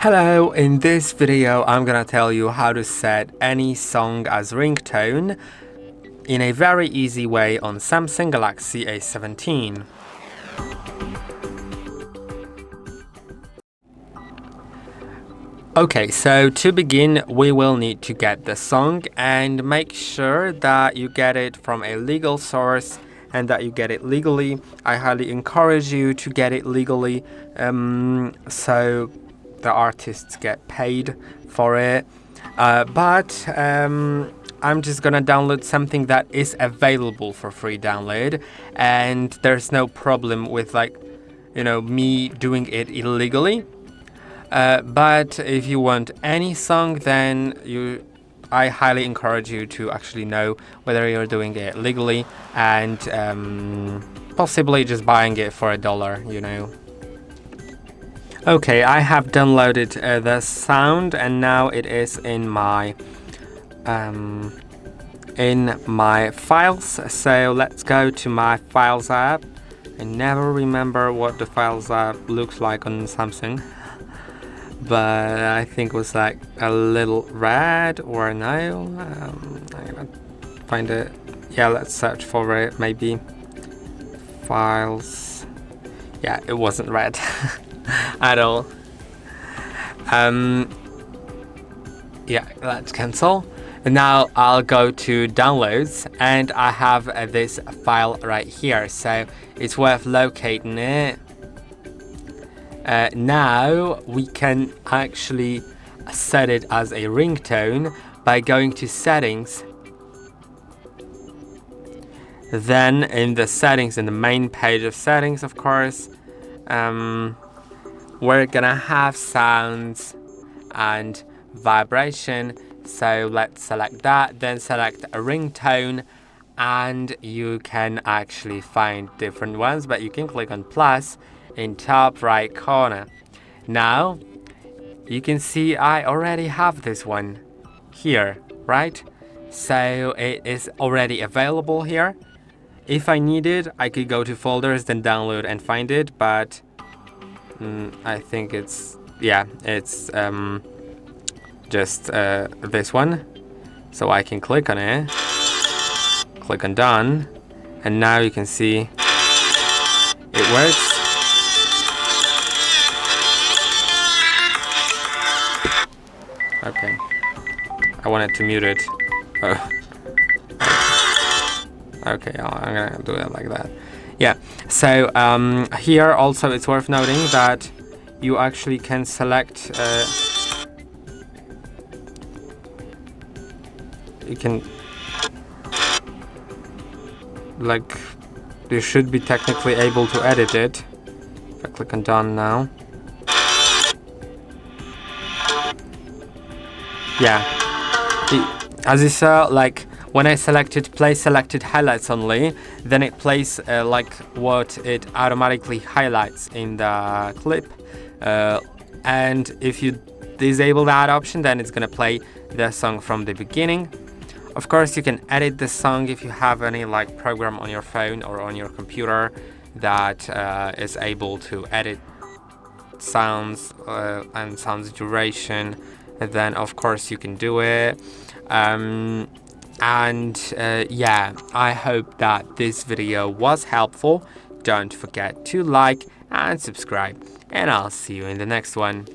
Hello, in this video I'm gonna tell you how to set any song as ringtone in a very easy way on Samsung Galaxy A17. Okay, so to begin we will need to get the song and make sure that you get it from a legal source and that you get it legally. I highly encourage you to get it legally so the artists get paid for it. But I'm just gonna download something that is available for free download, and there's no problem with me doing it illegally. But if you want any song, then I highly encourage you to actually know whether you're doing it legally and possibly just buying it for $1, Okay, I have downloaded the sound and now it is in my files. So let's go to my Files app. I never remember what the Files app looks like on Samsung, but I think it was like a little red or no. I'm gonna find it. Yeah, let's search for it. Maybe Files. Yeah, it wasn't red at all. Yeah, let's cancel. And now I'll go to downloads and I have this file right here, so it's worth locating it. Now we can actually set it as a ringtone by going to settings. Then in the settings, in the main page of settings, of course, we're gonna have sounds and vibration. So let's select that, then select a ringtone, and you can actually find different ones, but you can click on plus in top right corner. Now you can see I already have this one here, right? So it is already available here. If I need it, I could go to folders, then download and find it, but I think it's just this one. So I can click on it, click on done, and now you can see it works. Okay, I wanted to mute it. Oh. Okay, I'm gonna do it like that. Yeah, so here also it's worth noting that you actually can select you can you should be technically able to edit it. If I click on done now, yeah, as you saw, when I selected play selected highlights only, then it plays what it automatically highlights in the clip, and if you disable that option, then it's gonna play the song from the beginning. Of course, you can edit the song if you have any program on your phone or on your computer that is able to edit sounds and sounds duration. And then of course you can do it. Yeah, I hope that this video was helpful. Don't forget to like and subscribe, and I'll see you in the next one.